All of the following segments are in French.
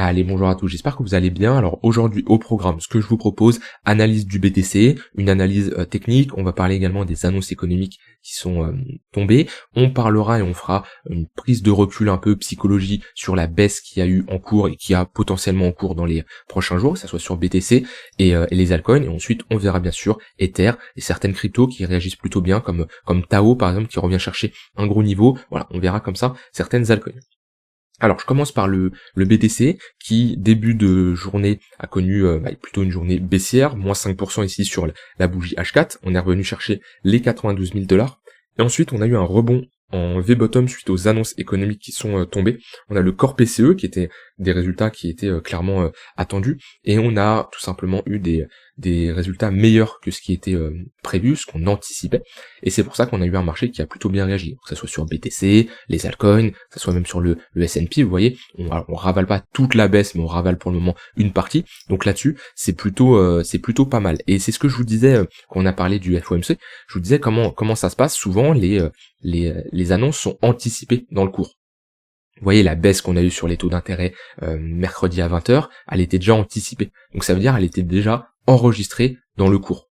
Allez, bonjour à tous, j'espère que vous allez bien. Alors aujourd'hui au programme, ce que je vous propose, analyse du BTC, une analyse technique, on va parler également des annonces économiques qui sont tombées, on parlera et on fera une prise de recul un peu psychologie sur la baisse qu'il y a eu en cours et qui a potentiellement en cours dans les prochains jours, que ce soit sur BTC et les altcoins, et ensuite on verra bien sûr Ether et certaines cryptos qui réagissent plutôt bien comme Tao par exemple qui revient chercher un gros niveau, voilà, on verra comme ça certaines altcoins. Alors je commence par le BTC qui début de journée a connu plutôt une journée baissière, moins 5% ici sur la bougie H4, on est revenu chercher les 92 000 $, et ensuite on a eu un rebond en V-bottom suite aux annonces économiques qui sont tombées. On a le Core PCE qui était des résultats qui étaient clairement attendus, et on a tout simplement eu des résultats meilleurs que ce qui était prévu, ce qu'on anticipait, et c'est pour ça qu'on a eu un marché qui a plutôt bien réagi, que ce soit sur BTC, les altcoins, que ce soit même sur le S&P, vous voyez, on ravale pas toute la baisse, mais on ravale pour le moment une partie, donc là-dessus, c'est plutôt pas mal, et c'est ce que je vous disais quand on a parlé du FOMC, je vous disais comment ça se passe, souvent les annonces sont anticipées dans le cours. Vous voyez la baisse qu'on a eue sur les taux d'intérêt mercredi à 20h, elle était déjà anticipée. Donc ça veut dire elle était déjà enregistrée dans le cours.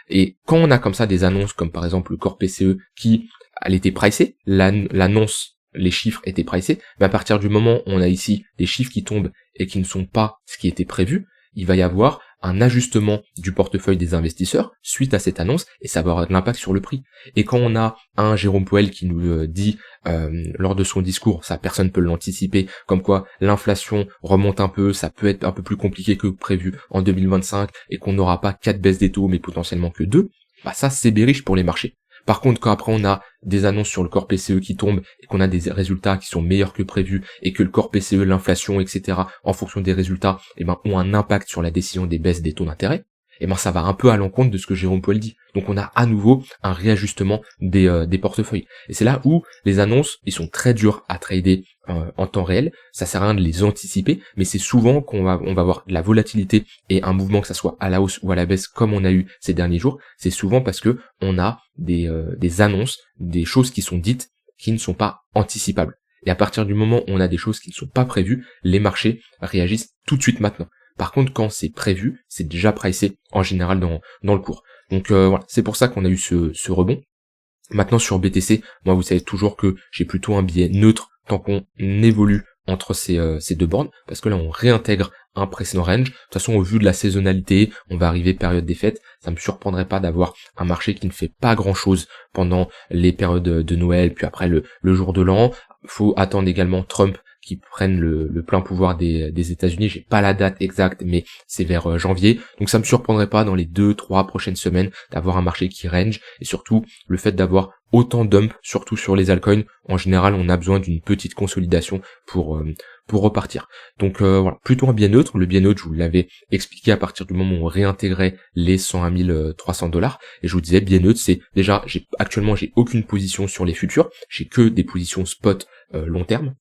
Et quand on a comme ça des annonces comme par exemple le Core PCE qui elle était pricée, l'annonce, les chiffres étaient pricés, mais à partir du moment où on a ici des chiffres qui tombent et qui ne sont pas ce qui était prévu, il va y avoir un ajustement du portefeuille des investisseurs suite à cette annonce et ça va avoir de l'impact sur le prix. Et quand on a un Jérôme Powell qui nous dit lors de son discours, ça personne peut l'anticiper, comme quoi l'inflation remonte un peu, ça peut être un peu plus compliqué que prévu en 2025 et qu'on n'aura pas 4 baisses des taux mais potentiellement que 2, bah ça c'est bearish pour les marchés. Par contre, quand après on a des annonces sur le Core PCE qui tombent et qu'on a des résultats qui sont meilleurs que prévu et que le Core PCE, l'inflation, etc., en fonction des résultats, ont un impact sur la décision des baisses des taux d'intérêt, ça va un peu à l'encontre de ce que Jérôme Powell dit. Donc on a à nouveau un réajustement des portefeuilles. Et c'est là où les annonces, ils sont très durs à trader en temps réel. Ça sert à rien de les anticiper, mais c'est souvent qu'on va avoir de la volatilité et un mouvement que ça soit à la hausse ou à la baisse comme on a eu ces derniers jours. C'est souvent parce que on a des annonces, des choses qui sont dites qui ne sont pas anticipables. Et à partir du moment où on a des choses qui ne sont pas prévues, les marchés réagissent tout de suite maintenant. Par contre, quand c'est prévu, c'est déjà pricé en général dans le cours. Donc voilà, c'est pour ça qu'on a eu ce rebond. Maintenant sur BTC, moi vous savez toujours que j'ai plutôt un biais neutre tant qu'on évolue entre ces deux bornes, parce que là on réintègre un précédent range. De toute façon, au vu de la saisonnalité, on va arriver période des fêtes, ça me surprendrait pas d'avoir un marché qui ne fait pas grand chose pendant les périodes de Noël, puis après le jour de l'an. Faut attendre également Trump qui prennent le plein pouvoir des États-Unis. J'ai pas la date exacte, mais c'est vers janvier. Donc ça me surprendrait pas dans les 2-3 prochaines semaines d'avoir un marché qui range, et surtout le fait d'avoir autant dump, surtout sur les altcoins. En général, on a besoin d'une petite consolidation pour repartir. Donc voilà, plutôt un biais neutre. Le biais neutre, je vous l'avais expliqué à partir du moment où on réintégrait les 101 300 $. Et je vous disais, biais neutre, c'est déjà, actuellement j'ai aucune position sur les futurs. J'ai que des positions spot long terme.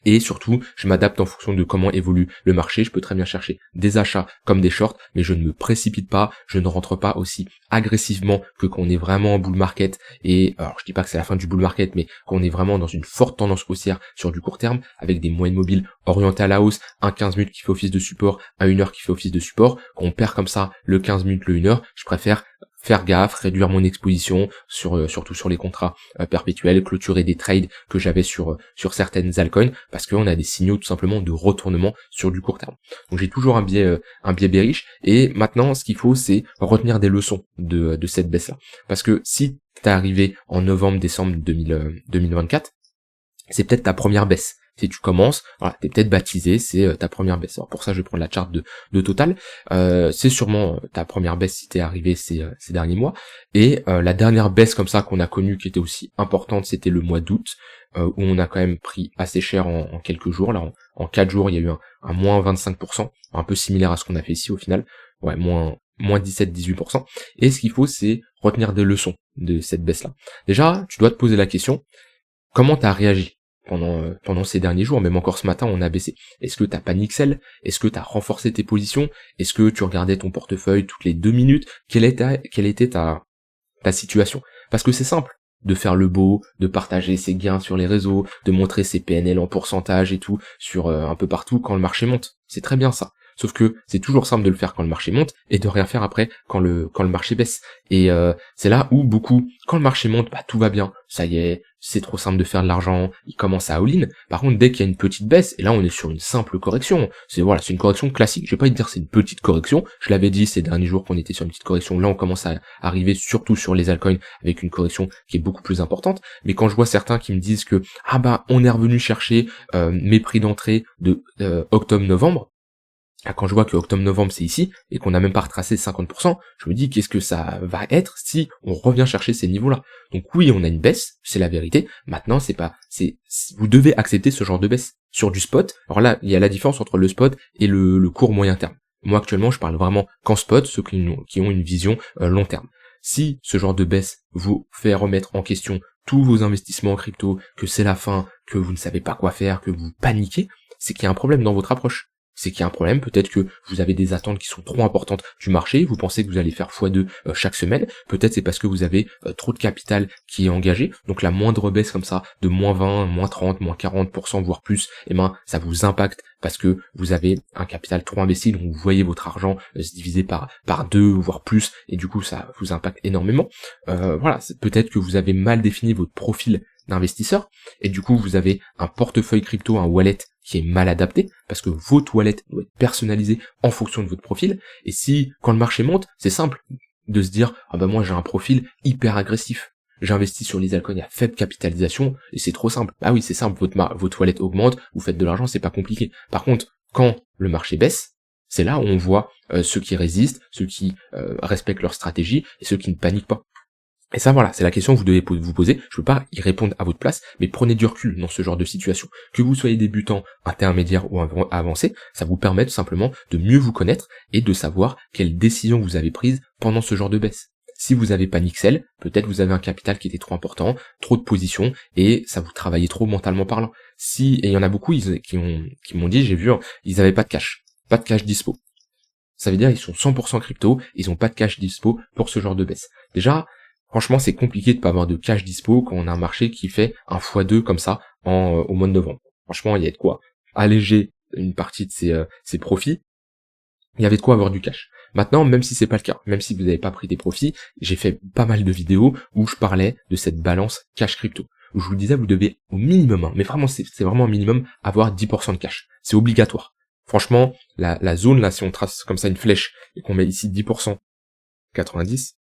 Et surtout, je m'adapte en fonction de comment évolue le marché. Je peux très bien chercher des achats comme des shorts, mais je ne me précipite pas, je ne rentre pas aussi agressivement que quand on est vraiment en bull market. Et alors, je dis pas que c'est la fin du bull market, mais quand on est vraiment dans une forte tendance haussière sur du court terme, avec des moyennes mobiles orientées à la hausse, un 15 minutes qui fait office de support, un 1 heure qui fait office de support. Quand on perd comme ça le 15 minutes, le 1 heure, je préfère faire gaffe, réduire mon exposition surtout sur les contrats perpétuels, clôturer des trades que j'avais sur certaines altcoins, parce qu'on a des signaux tout simplement de retournement sur du court terme. Donc j'ai toujours un biais bearish, et maintenant ce qu'il faut c'est retenir des leçons de cette baisse là, parce que si t'es arrivé en novembre-décembre 2024, c'est peut-être ta première baisse. Si tu commences, voilà, t'es peut-être baptisé, c'est ta première baisse. Alors pour ça, je vais prendre la charte de Total. C'est sûrement ta première baisse si t'es arrivé ces derniers mois. Et la dernière baisse comme ça qu'on a connue, qui était aussi importante, c'était le mois d'août, où on a quand même pris assez cher en quelques jours. Là, en 4 jours, il y a eu un moins 25%, un peu similaire à ce qu'on a fait ici au final. Ouais, moins 17-18%. Et ce qu'il faut, c'est retenir des leçons de cette baisse-là. Déjà, tu dois te poser la question, comment t'as réagi pendant ces derniers jours, même encore ce matin on a baissé. Est-ce que t'as panic sell? Est-ce que t'as renforcé tes positions? Est-ce que tu regardais ton portefeuille toutes les 2 minutes? Quelle était ta situation? Parce que c'est simple, de faire le beau, de partager ses gains sur les réseaux, de montrer ses PNL en pourcentage et tout sur un peu partout quand le marché monte. C'est très bien ça. Sauf que c'est toujours simple de le faire quand le marché monte et de rien faire après quand le marché baisse. Et c'est là où beaucoup, quand le marché monte, bah tout va bien, ça y est, c'est trop simple de faire de l'argent, ils commencent à all-in. Par contre, dès qu'il y a une petite baisse, et là on est sur une simple correction, c'est une correction classique. Je vais pas te dire c'est une petite correction, je l'avais dit ces derniers jours qu'on était sur une petite correction. Là on commence à arriver surtout sur les altcoins avec une correction qui est beaucoup plus importante. Mais quand je vois certains qui me disent que ah bah on est revenu chercher mes prix d'entrée de octobre-novembre, quand je vois que octobre-novembre c'est ici, et qu'on n'a même pas retracé 50%, je me dis qu'est-ce que ça va être si on revient chercher ces niveaux-là. Donc oui, on a une baisse, c'est la vérité. Maintenant, vous devez accepter ce genre de baisse. Sur du spot, alors là, il y a la différence entre le spot et le court moyen terme. Moi actuellement, je parle vraiment qu'en spot, ceux qui ont une vision long terme. Si ce genre de baisse vous fait remettre en question tous vos investissements en crypto, que c'est la fin, que vous ne savez pas quoi faire, que vous paniquez, c'est qu'il y a un problème dans votre approche. C'est qu'il y a un problème, peut-être que vous avez des attentes qui sont trop importantes du marché, vous pensez que vous allez faire x2 chaque semaine, peut-être c'est parce que vous avez trop de capital qui est engagé, donc la moindre baisse comme ça, de -20, -30, -40%, voire plus, ça vous impacte parce que vous avez un capital trop investi, donc vous voyez votre argent se diviser par deux, voire plus, et du coup ça vous impacte énormément. Peut-être que vous avez mal défini votre profil d'investisseur, et du coup vous avez un portefeuille crypto, un wallet qui est mal adapté, parce que votre wallet doit être personnalisé en fonction de votre profil, et si, quand le marché monte, c'est simple de se dire, ah bah moi j'ai un profil hyper agressif, j'investis sur les altcoins à faible capitalisation, et c'est trop simple. Ah oui, c'est simple, votre wallet augmente, vous faites de l'argent, c'est pas compliqué. Par contre, quand le marché baisse, c'est là où on voit ceux qui résistent, ceux qui respectent leur stratégie, et ceux qui ne paniquent pas. Et ça, c'est la question que vous devez vous poser. Je peux pas y répondre à votre place, mais prenez du recul dans ce genre de situation. Que vous soyez débutant, intermédiaire ou avancé, ça vous permet tout simplement de mieux vous connaître et de savoir quelles décisions vous avez prises pendant ce genre de baisse. Si vous avez panic sell, peut-être vous avez un capital qui était trop important, trop de positions, et ça vous travaillait trop mentalement parlant. Et il y en a beaucoup qui m'ont dit, j'ai vu, ils avaient pas de cash dispo. Ça veut dire ils sont 100% crypto, ils ont pas de cash dispo pour ce genre de baisse. Déjà, franchement, c'est compliqué de pas avoir de cash dispo quand on a un marché qui fait un x2 comme ça au mois de novembre. Franchement, il y a de quoi alléger une partie de ses profits. Il y avait de quoi avoir du cash. Maintenant, même si c'est pas le cas, même si vous n'avez pas pris des profits, j'ai fait pas mal de vidéos où je parlais de cette balance cash crypto. Où je vous disais, vous devez au minimum, mais vraiment, c'est vraiment un minimum, avoir 10% de cash. C'est obligatoire. Franchement, la zone là, si on trace comme ça une flèche et qu'on met ici 10%, 90,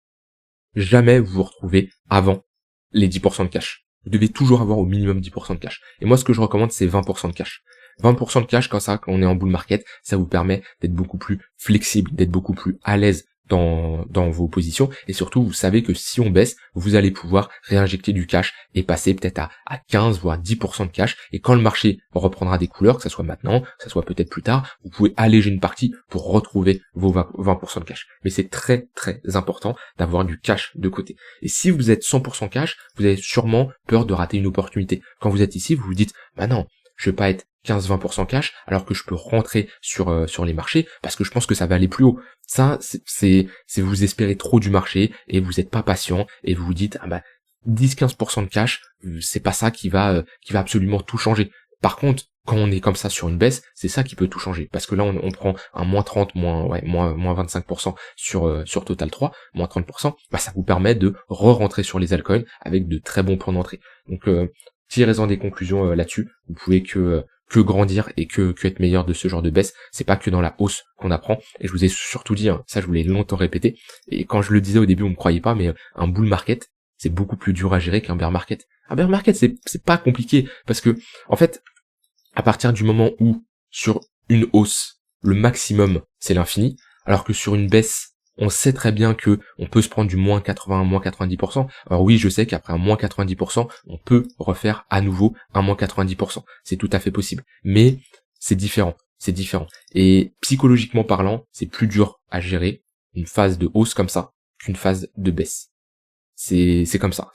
jamais vous vous retrouvez avant les 10% de cash. Vous devez toujours avoir au minimum 10% de cash. Et moi, ce que je recommande, c'est 20% de cash. 20% de cash, quand on est en bull market, ça vous permet d'être beaucoup plus flexible, d'être beaucoup plus à l'aise dans vos positions, et surtout vous savez que si on baisse, vous allez pouvoir réinjecter du cash et passer peut-être à 15 voire 10% de cash, et quand le marché reprendra des couleurs, que ça soit maintenant, que ça soit peut-être plus tard, vous pouvez alléger une partie pour retrouver vos 20% de cash. Mais c'est très très important d'avoir du cash de côté. Et si vous êtes 100% cash, vous avez sûrement peur de rater une opportunité. Quand vous êtes ici, vous vous dites, bah non, je vais pas être 15-20% cash alors que je peux rentrer sur les marchés parce que je pense que ça va aller plus haut. Ça, c'est vous espérez trop du marché et vous n'êtes pas patient et vous vous dites, ah bah 10-15% de cash, c'est pas ça qui va absolument tout changer. Par contre, quand on est comme ça sur une baisse, c'est ça qui peut tout changer. Parce que là, on prend un moins 30, moins 25% sur Total 3, moins 30%, bah ça vous permet de re-rentrer sur les altcoins avec de très bons points d'entrée. Donc, tirez-en des conclusions là-dessus. Vous pouvez que grandir et que être meilleur de ce genre de baisse. C'est pas que dans la hausse qu'on apprend. Et je vous ai surtout dit, ça je vous l'ai longtemps répété, et quand je le disais au début on me croyait pas, mais un bull market c'est beaucoup plus dur à gérer qu'un bear market. Un bear market c'est pas compliqué, parce que en fait à partir du moment où sur une hausse le maximum c'est l'infini, alors que sur une baisse on sait très bien que on peut se prendre du moins 80, moins 90%. Alors oui, je sais qu'après un moins 90%, on peut refaire à nouveau un moins 90%. C'est tout à fait possible. Mais c'est différent. C'est différent. Et psychologiquement parlant, c'est plus dur à gérer une phase de hausse comme ça qu'une phase de baisse. C'est comme ça.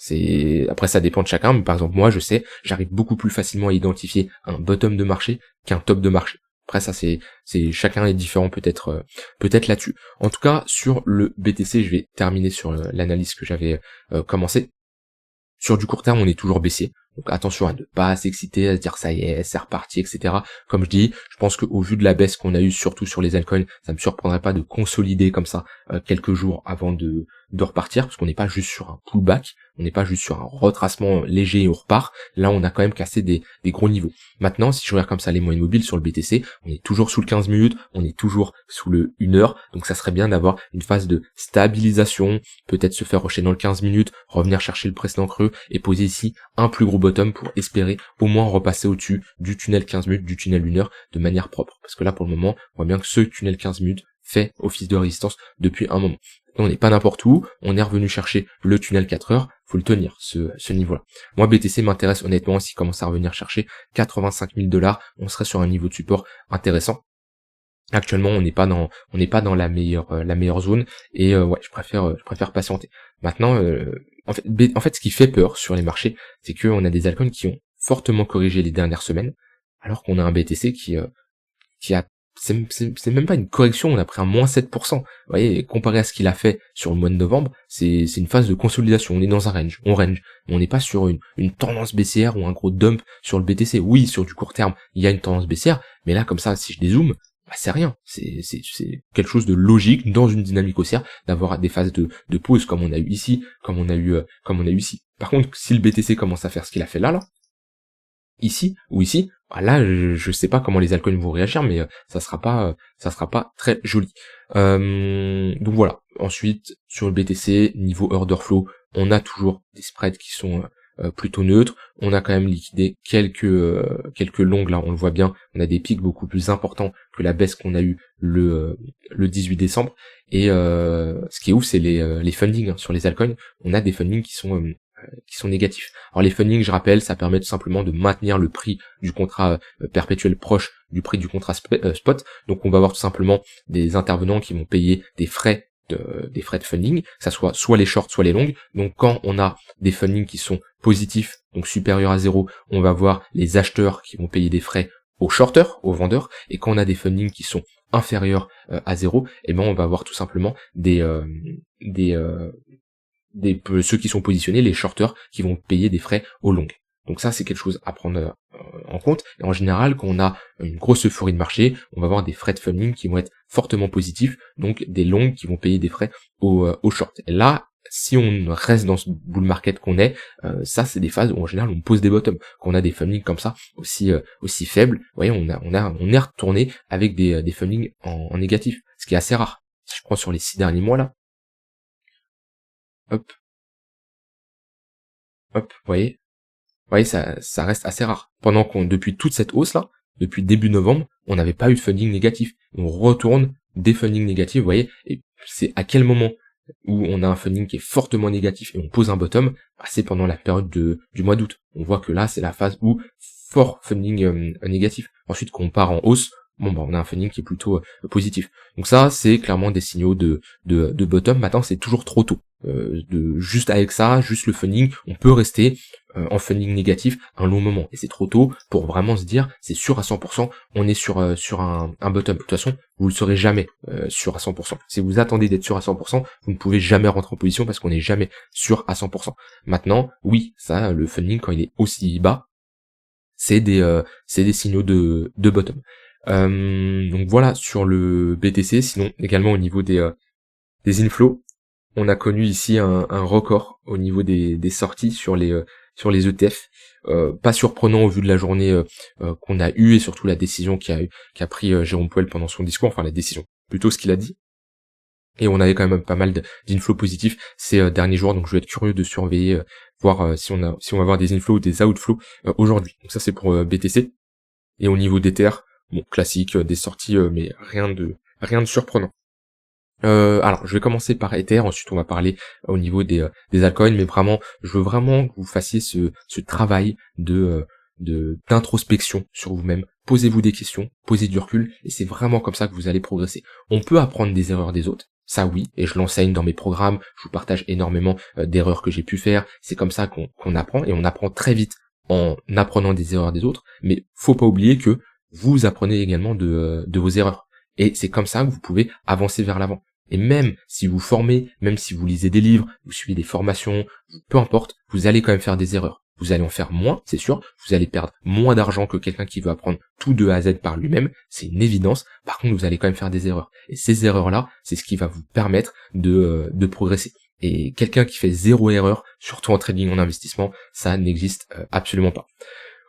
Après ça dépend de chacun, mais par exemple moi je sais, j'arrive beaucoup plus facilement à identifier un bottom de marché qu'un top de marché. Après ça c'est chacun est différent peut-être là-dessus. En tout cas sur le BTC, je vais terminer sur l'analyse que j'avais commencé. Sur du court terme, on est toujours baissier. Donc attention à ne pas s'exciter, à se dire ça y est, c'est reparti, etc. Comme je dis, je pense qu'au vu de la baisse qu'on a eue, surtout sur les altcoins, ça me surprendrait pas de consolider comme ça quelques jours avant de repartir, parce qu'on n'est pas juste sur un pullback, on n'est pas juste sur un retracement léger et on repart. Là, on a quand même cassé des gros niveaux. Maintenant, si je regarde comme ça les moyennes mobiles sur le BTC, on est toujours sous le 15 minutes, on est toujours sous le 1 heure, donc ça serait bien d'avoir une phase de stabilisation, peut-être se faire rocher dans le 15 minutes, revenir chercher le précédent creux et poser ici un plus gros bottom pour espérer au moins repasser au-dessus du tunnel 15 minutes, du tunnel 1 heure de manière propre. Parce que là, pour le moment, on voit bien que ce tunnel 15 minutes fait office de résistance depuis un moment. On n'est pas n'importe où, on est revenu chercher le tunnel 4 heures, faut le tenir, ce niveau-là. Moi, BTC m'intéresse honnêtement, s'il commence à revenir chercher 85 000 $, on serait sur un niveau de support intéressant. Actuellement, on n'est pas dans la meilleure zone, et ouais, je préfère patienter. Maintenant, en fait, ce qui fait peur sur les marchés, c'est qu'on a des altcoins qui ont fortement corrigé les dernières semaines, alors qu'on a un BTC qui a c'est même pas une correction, on a pris un moins 7%. Vous voyez, comparé à ce qu'il a fait sur le mois de novembre, c'est une phase de consolidation, on est dans un range, mais on n'est pas sur une tendance baissière ou un gros dump sur le BTC. Oui, sur du court terme, il y a une tendance baissière, mais là, comme ça, si je dézoome, bah, c'est rien. C'est quelque chose de logique dans une dynamique haussière d'avoir des phases de pause comme on a eu ici, comme on a eu ici. Par contre, si le BTC commence à faire ce qu'il a fait là, ici ou ici, bah là je sais pas comment les altcoins vont réagir, mais ça sera pas très joli. Donc voilà. Ensuite sur le BTC niveau order flow, on a toujours des spreads qui sont plutôt neutres. On a quand même liquidé quelques longues là, on le voit bien. On a des pics beaucoup plus importants que la baisse qu'on a eu le 18 décembre. Et ce qui est ouf, c'est les fundings hein, sur les altcoins. On a des fundings qui sont négatifs. Alors les fundings, je rappelle, ça permet tout simplement de maintenir le prix du contrat perpétuel proche du prix du contrat spot. Donc on va avoir tout simplement des intervenants qui vont payer des frais de funding, que ça soit les shorts, soit les longues. Donc quand on a des fundings qui sont positifs, donc supérieurs à 0, on va voir les acheteurs qui vont payer des frais aux shorters, aux vendeurs, et quand on a des fundings qui sont inférieurs à 0, eh ben on va avoir tout simplement ceux qui sont positionnés, les shorters, qui vont payer des frais aux longues. Donc ça, c'est quelque chose à prendre en compte. Et en général, quand on a une grosse euphorie de marché, on va avoir des frais de funding qui vont être fortement positifs, donc des longues qui vont payer des frais aux shorts. Et là, si on reste dans ce bull market qu'on est, ça c'est des phases où en général on pose des bottoms. Quand on a des fundings comme ça aussi faibles, vous voyez, on est retourné avec des fundings en négatif, ce qui est assez rare. Si je prends sur les 6 derniers mois là, hop, vous voyez, ça reste assez rare. Pendant depuis toute cette hausse là, depuis début novembre, on n'avait pas eu de funding négatif. On retourne des fundings négatifs, vous voyez, et c'est à quel moment où on a un funding qui est fortement négatif et on pose un bottom, bah c'est pendant la période du mois d'août. On voit que là, c'est la phase où fort funding négatif. Ensuite, quand on part en hausse, bon bah on a un funding qui est plutôt positif. Donc ça, c'est clairement des signaux de bottom. Maintenant, c'est toujours trop tôt. Juste avec ça, juste le funding, on peut rester en funding négatif un long moment. Et c'est trop tôt pour vraiment se dire, c'est sûr à 100%, on est sur un bottom. De toute façon, vous le saurez jamais sûr à 100%. Si vous attendez d'être sûr à 100%, vous ne pouvez jamais rentrer en position parce qu'on n'est jamais sûr à 100%. Maintenant, oui, ça, le funding, quand il est aussi bas, c'est des signaux de bottom. Donc voilà sur le BTC. Sinon également au niveau des inflows, on a connu ici un record au niveau des sorties sur les ETF. Pas surprenant au vu de la journée qu'on a eue et surtout la décision qu'a pris Jérôme Powell pendant son discours, enfin la décision, plutôt ce qu'il a dit. Et on avait quand même pas mal d'inflows positifs ces derniers jours, donc je vais être curieux de surveiller, voir si on va avoir des inflows ou des outflows aujourd'hui. Donc ça c'est pour BTC. Et au niveau d'Ether, bon, classique, des sorties, mais rien de surprenant. Alors, je vais commencer par Ether, ensuite on va parler au niveau des altcoins, mais vraiment, je veux vraiment que vous fassiez ce travail d'introspection sur vous-même. Posez-vous des questions, posez du recul, et c'est vraiment comme ça que vous allez progresser. On peut apprendre des erreurs des autres, ça oui, et je l'enseigne dans mes programmes, je vous partage énormément d'erreurs que j'ai pu faire, c'est comme ça qu'on apprend, et on apprend très vite en apprenant des erreurs des autres, mais faut pas oublier que vous apprenez également de vos erreurs. Et c'est comme ça que vous pouvez avancer vers l'avant. Et même si vous formez, même si vous lisez des livres, vous suivez des formations, peu importe, vous allez quand même faire des erreurs. Vous allez en faire moins, c'est sûr, vous allez perdre moins d'argent que quelqu'un qui veut apprendre tout de A à Z par lui-même, c'est une évidence. Par contre, vous allez quand même faire des erreurs. Et ces erreurs-là, c'est ce qui va vous permettre de progresser. Et quelqu'un qui fait zéro erreur, surtout en trading, en investissement, ça n'existe absolument pas.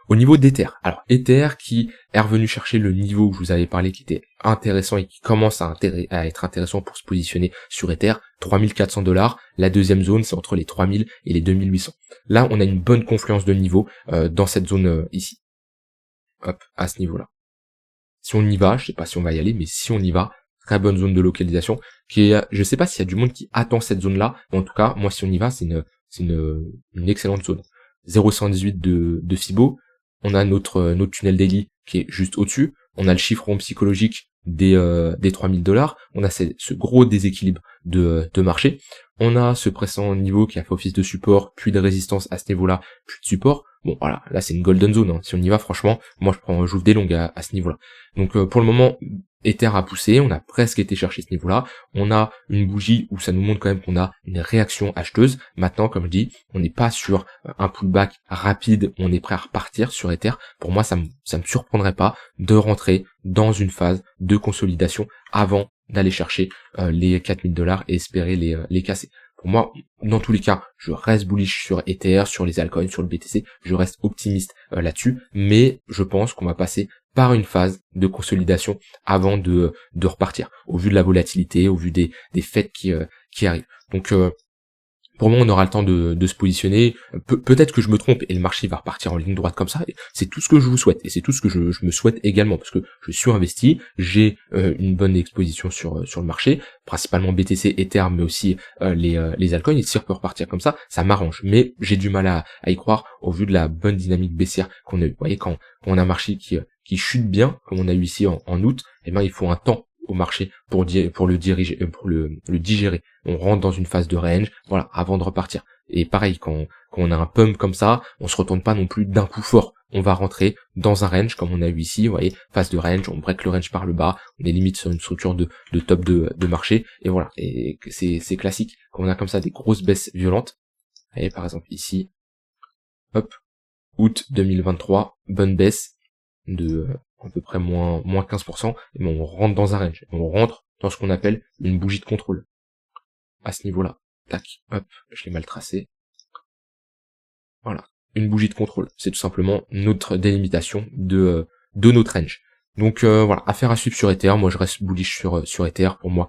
Au niveau d'Ether, alors Ether qui est revenu chercher le niveau que je vous avais parlé qui était intéressant et qui commence à être intéressant pour se positionner sur Ether, 3400$, la deuxième zone c'est entre les 3000 et les 2800. Là on a une bonne confluence de niveau dans cette zone ici, hop, à ce niveau-là. Si on y va, je sais pas si on va y aller, mais si on y va, très bonne zone de localisation, qui est, je sais pas s'il y a du monde qui attend cette zone-là, mais en tout cas, moi si on y va, c'est une excellente zone. 0,118 de Fibo, on a notre tunnel daily qui est juste au-dessus, on a le chiffron psychologique des 3000$, on a ce gros déséquilibre de marché, on a ce pressant niveau qui a fait office de support, puis de résistance à ce niveau-là, puis de support. Bon voilà, là c'est une golden zone, hein. Si on y va franchement, moi j'ouvre des longues à ce niveau-là. Donc pour le moment, Ether a poussé, on a presque été chercher ce niveau-là, on a une bougie où ça nous montre quand même qu'on a une réaction acheteuse. Maintenant, comme je dis, on n'est pas sur un pullback rapide, on est prêt à repartir sur Ether. Pour moi, ça me surprendrait pas de rentrer dans une phase de consolidation avant d'aller chercher les 4000$ et espérer les casser. Pour moi, dans tous les cas, je reste bullish sur Ether, sur les altcoins, sur le BTC, je reste optimiste là-dessus, mais je pense qu'on va passer par une phase de consolidation avant de repartir, au vu de la volatilité, au vu des faits qui arrivent. Donc pour moi, on aura le temps de se positionner. Peut-être que je me trompe et le marché va repartir en ligne droite comme ça. C'est tout ce que je vous souhaite et c'est tout ce que je me souhaite également parce que je suis investi, j'ai une bonne exposition sur le marché, principalement BTC, Ether, mais aussi les altcoins. Et si on peut repartir comme ça m'arrange. Mais j'ai du mal à y croire au vu de la bonne dynamique baissière qu'on a eu. Vous voyez, quand on a un marché qui chute bien, comme on a eu ici en août, eh ben il faut un temps au marché pour le digérer. On rentre dans une phase de range, voilà, avant de repartir. Et pareil, quand on a un pump comme ça, on se retourne pas non plus d'un coup fort. On va rentrer dans un range comme on a eu ici, vous voyez, phase de range, on break le range par le bas, on est limite sur une structure de top de marché, et voilà. Et c'est classique, quand on a comme ça des grosses baisses violentes. Vous voyez, par exemple ici, hop, août 2023, bonne baisse de à peu près moins 15%, et on rentre dans un range, on rentre dans ce qu'on appelle une bougie de contrôle. À ce niveau-là, tac, hop, je l'ai mal tracé. Voilà, une bougie de contrôle, c'est tout simplement notre délimitation de notre range. Donc voilà, affaire à suivre sur Ether. Moi je reste bullish sur Ether. Pour moi,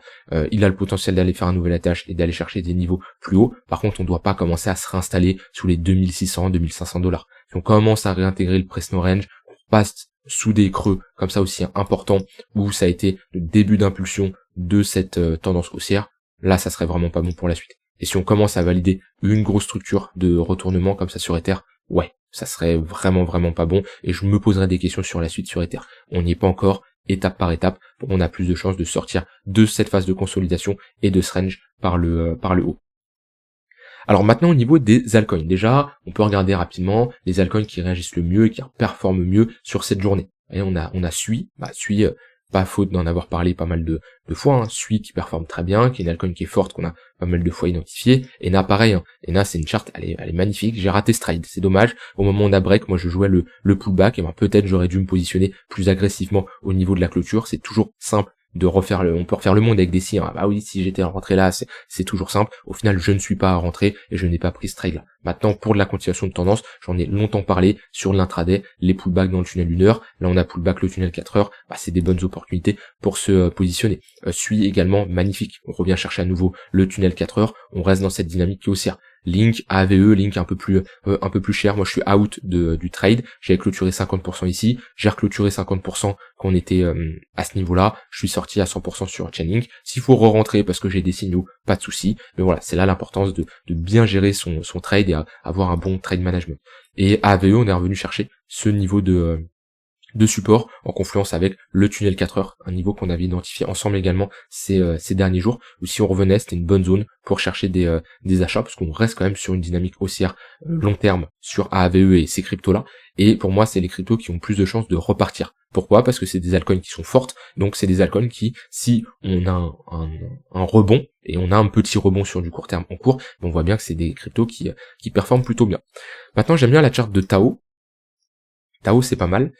il a le potentiel d'aller faire un nouvel attache et d'aller chercher des niveaux plus hauts. Par contre, on ne doit pas commencer à se réinstaller sous les 2600-2500$. Si on commence à réintégrer le précédent range, on passe sous des creux comme ça aussi importants où ça a été le début d'impulsion de cette tendance haussière, là ça serait vraiment pas bon pour la suite. Et si on commence à valider une grosse structure de retournement comme ça sur Ether, ouais, ça serait vraiment pas bon et je me poserai des questions sur la suite sur Ether. On n'y est pas encore, étape par étape, on a plus de chances de sortir de cette phase de consolidation et de ce range par le haut. Alors maintenant au niveau des altcoins, déjà on peut regarder rapidement les altcoins qui réagissent le mieux et qui performent mieux sur cette journée. Et on a Sui, pas faute d'en avoir parlé pas mal de fois, hein. Sui qui performe très bien, qui est une altcoin qui est forte, qu'on a pas mal de fois identifié. Ena pareil, hein. Ena c'est une charte, elle est magnifique, j'ai raté ce trade, c'est dommage, au moment où on a break, moi je jouais le pullback, et ben peut-être j'aurais dû me positionner plus agressivement au niveau de la clôture, c'est toujours simple de refaire on peut refaire le monde avec des si, hein. Bah oui, si j'étais rentré là, c'est toujours simple. Au final, je ne suis pas rentré et je n'ai pas pris ce trade là. Maintenant, pour de la continuation de tendance, j'en ai longtemps parlé sur l'intraday, les pullbacks dans le tunnel 1 heure. Là, on a pullback le tunnel 4 heures. Bah, c'est des bonnes opportunités pour se positionner. Sui également magnifique. On revient chercher à nouveau le tunnel 4 heures. On reste dans cette dynamique qui est haussière. Link, AVE, Link un peu plus cher. Moi, je suis out du trade. J'avais clôturé 50% ici. J'ai reclôturé 50% quand on était à ce niveau-là. Je suis sorti à 100% sur Chainlink. S'il faut re-rentrer parce que j'ai des signaux, pas de souci. Mais voilà, c'est là l'importance de bien gérer son trade et avoir un bon trade management. Et AVE, on est revenu chercher ce niveau de de support en confluence avec le tunnel 4 heures, un niveau qu'on avait identifié ensemble également ces derniers jours, où si on revenait, c'était une bonne zone pour chercher des achats, parce qu'on reste quand même sur une dynamique haussière long terme sur AAVE et ces cryptos-là, et pour moi, c'est les cryptos qui ont plus de chances de repartir. Pourquoi? Parce que c'est des altcoins qui sont fortes, donc c'est des altcoins qui, si on a un rebond, et on a un petit rebond sur du court terme en cours, on voit bien que c'est des cryptos qui performent plutôt bien. Maintenant, j'aime bien la charte de Tao. Tao, c'est pas mal.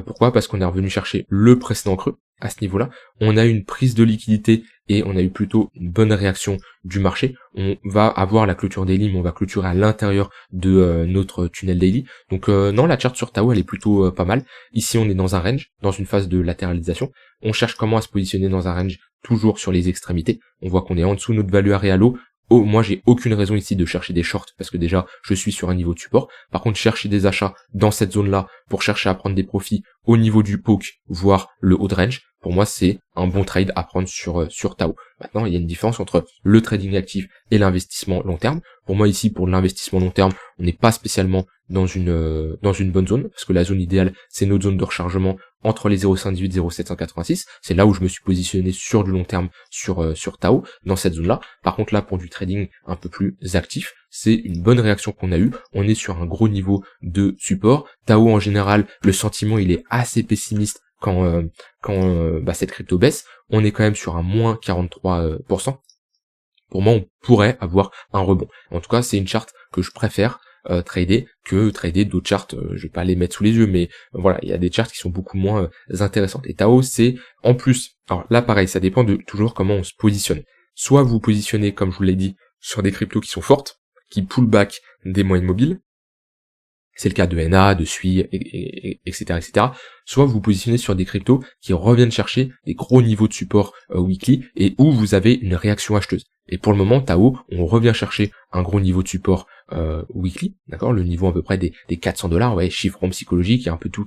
Pourquoi? Parce qu'on est revenu chercher le précédent creux à ce niveau-là. On a eu une prise de liquidité et on a eu plutôt une bonne réaction du marché. On va avoir la clôture daily, mais on va clôturer à l'intérieur de notre tunnel daily. Donc non, la charte sur Tao, elle est plutôt pas mal. Ici, on est dans un range, dans une phase de latéralisation. On cherche comment à se positionner dans un range, toujours sur les extrémités. On voit qu'on est en dessous de notre value area low. Oh, moi j'ai aucune raison ici de chercher des shorts parce que déjà je suis sur un niveau de support. Par contre, chercher des achats dans cette zone là pour chercher à prendre des profits au niveau du poke, voire le haut de range, pour moi c'est un bon trade à prendre sur Tao. Maintenant, il y a une différence entre le trading actif et l'investissement long terme. Pour moi ici, pour l'investissement long terme, on n'est pas spécialement dans une bonne zone, parce que la zone idéale c'est notre zone de rechargement entre les 0,518 et 0,786, c'est là où je me suis positionné sur du long terme sur Tao, dans cette zone-là. Par contre là, pour du trading un peu plus actif, c'est une bonne réaction qu'on a eue, on est sur un gros niveau de support. Tao en général, le sentiment il est assez pessimiste quand cette crypto baisse, on est quand même sur un moins 43%. Pour moi, on pourrait avoir un rebond. En tout cas, c'est une charte que je préfère trader que trader d'autres charts. Je vais pas les mettre sous les yeux, mais voilà, il y a des charts qui sont beaucoup moins intéressantes. Et Tao, c'est en plus, alors là pareil, ça dépend de toujours comment on se positionne. Soit vous vous positionnez, comme je vous l'ai dit, sur des cryptos qui sont fortes, qui pull back des moyennes mobiles, c'est le cas de NA, de SUI, etc., etc. Soit vous vous positionnez sur des cryptos qui reviennent chercher des gros niveaux de support weekly et où vous avez une réaction acheteuse. Et pour le moment, Tao, on revient chercher un gros niveau de support weekly, d'accord, le niveau à peu près des $400, ouais, chiffre en psychologique, il y a un peu tout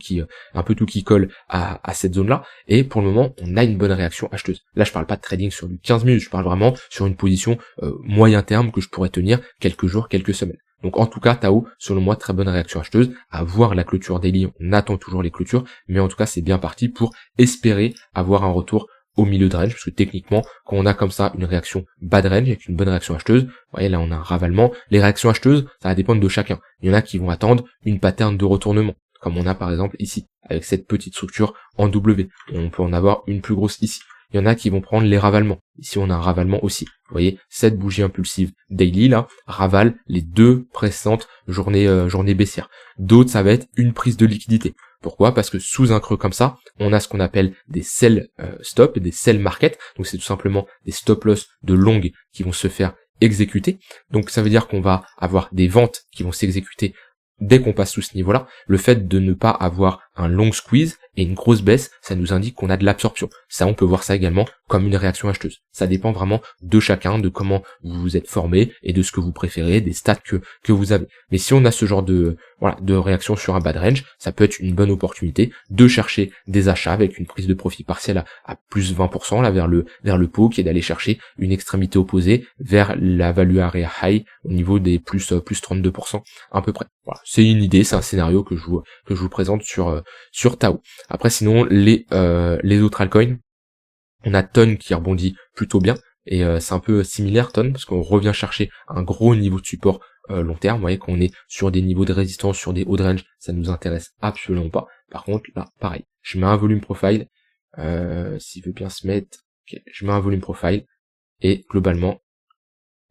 qui colle à cette zone-là. Et pour le moment, on a une bonne réaction acheteuse. Là, je parle pas de trading sur du 15 minutes, je parle vraiment sur une position moyen terme que je pourrais tenir quelques jours, quelques semaines. Donc en tout cas, Tao, selon moi, très bonne réaction acheteuse. À voir la clôture daily, on attend toujours les clôtures, mais en tout cas, c'est bien parti pour espérer avoir un retour au milieu de range, parce que techniquement, quand on a comme ça une réaction bas de range avec une bonne réaction acheteuse, vous voyez là on a un ravalement. Les réactions acheteuses, ça va dépendre de chacun. Il y en a qui vont attendre une pattern de retournement, comme on a par exemple ici, avec cette petite structure en W. On peut en avoir une plus grosse ici. Il y en a qui vont prendre les ravalements. Ici, on a un ravalement aussi. Vous voyez, cette bougie impulsive daily, là, ravale les deux précédentes journées baissières. D'autres, ça va être une prise de liquidité. Pourquoi? Parce que sous un creux comme ça, on a ce qu'on appelle des sell stop, des sell market. Donc, c'est tout simplement des stop loss de longue qui vont se faire exécuter. Donc, ça veut dire qu'on va avoir des ventes qui vont s'exécuter dès qu'on passe sous ce niveau-là. Le fait de ne pas avoir un long squeeze et une grosse baisse, ça nous indique qu'on a de l'absorption. Ça, on peut voir ça également comme une réaction acheteuse. Ça dépend vraiment de chacun, de comment vous vous êtes formé et de ce que vous préférez, des stats que vous avez. Mais si on a ce genre de réaction sur un bad range, ça peut être une bonne opportunité de chercher des achats avec une prise de profit partielle à plus 20% là vers le pot, qui est d'aller chercher une extrémité opposée vers la value area high au niveau des plus 32% à peu près. Voilà, c'est une idée, c'est un scénario que je vous présente sur Tao. Après sinon les autres altcoins, on a Ton qui rebondit plutôt bien et c'est un peu similaire Ton parce qu'on revient chercher un gros niveau de support long terme. Vous voyez qu'on est sur des niveaux de résistance, sur des hauts de range, ça nous intéresse absolument pas. Par contre là pareil, je mets un volume profile s'il veut bien se mettre, okay, je mets un volume profile et globalement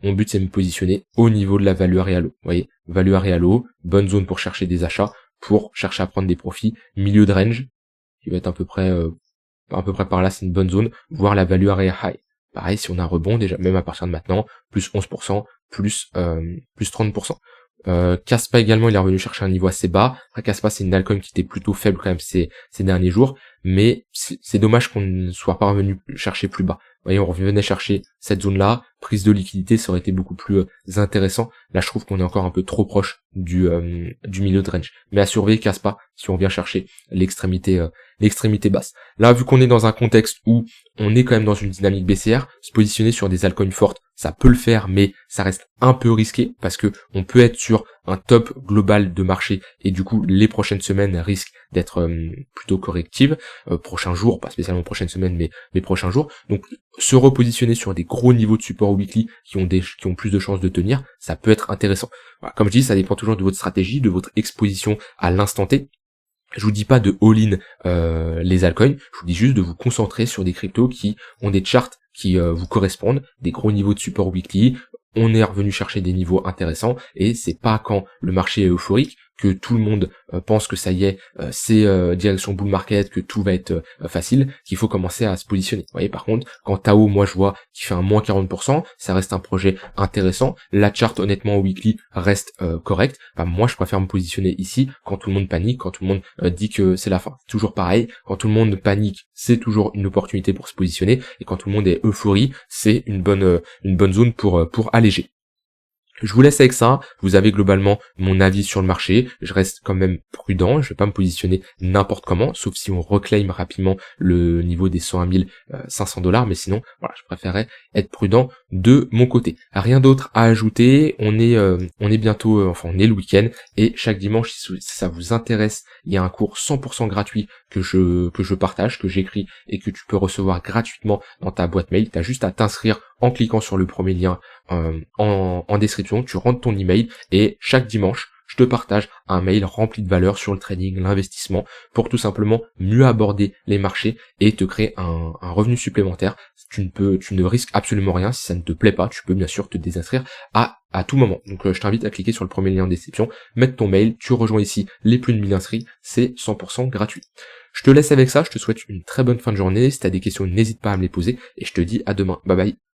mon but c'est de me positionner au niveau de la value area low. Vous voyez, value area low, bonne zone pour chercher des achats, pour chercher à prendre des profits, milieu de range qui va être à peu près par là, c'est une bonne zone, voire la value area high. Pareil, si on a un rebond, déjà, même à partir de maintenant, plus 11%, plus 30%. Kaspa également, il est revenu chercher un niveau assez bas. Après, Kaspa, c'est une altcoin qui était plutôt faible quand même ces derniers jours, mais c'est dommage qu'on ne soit pas revenu chercher plus bas. Vous voyez, on revenait chercher cette zone-là, prise de liquidité, ça aurait été beaucoup plus intéressant. Là, je trouve qu'on est encore un peu trop proche du milieu de range. Mais à surveiller, casse pas, si on vient chercher l'extrémité basse. Là, vu qu'on est dans un contexte où on est quand même dans une dynamique baissière, se positionner sur des altcoins fortes, ça peut le faire, mais ça reste un peu risqué parce que on peut être sur un top global de marché et du coup les prochaines semaines risquent d'être plutôt correctives, prochains jours, pas spécialement prochaines semaines, mais prochains jours. Donc se repositionner sur des gros niveaux de support weekly qui ont plus de chances de tenir, ça peut être intéressant. Voilà, comme je dis, ça dépend toujours de votre stratégie, de votre exposition à l'instant T. Je vous dis pas de all-in les altcoins, je vous dis juste de vous concentrer sur des cryptos qui ont des charts qui vous correspondent, des gros niveaux de support weekly. On est revenu chercher des niveaux intéressants et c'est pas quand le marché est euphorique que tout le monde pense que ça y est, c'est direction bull market, que tout va être facile, qu'il faut commencer à se positionner. Vous voyez, par contre, quand Tao, moi je vois qui fait un moins 40%, ça reste un projet intéressant. La chart, honnêtement, au weekly reste correcte. Enfin, moi, je préfère me positionner ici quand tout le monde panique, quand tout le monde dit que c'est la fin. Toujours pareil, quand tout le monde panique, c'est toujours une opportunité pour se positionner, et quand tout le monde est euphorie, c'est une bonne zone pour alléger. Je vous laisse avec ça, vous avez globalement mon avis sur le marché, je reste quand même prudent, je vais pas me positionner n'importe comment, sauf si on reclaim rapidement le niveau des 101 500 $, mais sinon, voilà, je préférerais être prudent de mon côté. Rien d'autre à ajouter, on est bientôt, on est le week-end, et chaque dimanche, si ça vous intéresse, il y a un cours 100% gratuit que je partage, que j'écris, et que tu peux recevoir gratuitement dans ta boîte mail. T'as juste à t'inscrire en cliquant sur le premier lien en description, tu rentres ton email et chaque dimanche, je te partage un mail rempli de valeur sur le trading, l'investissement, pour tout simplement mieux aborder les marchés et te créer un revenu supplémentaire. Tu ne risques absolument rien. Si ça ne te plaît pas, tu peux bien sûr te désinscrire à tout moment. Donc je t'invite à cliquer sur le premier lien en description, mettre ton mail, tu rejoins ici les plus de 1000 inscrits, c'est 100% gratuit. Je te laisse avec ça, je te souhaite une très bonne fin de journée. Si tu as des questions, n'hésite pas à me les poser et je te dis à demain. Bye bye.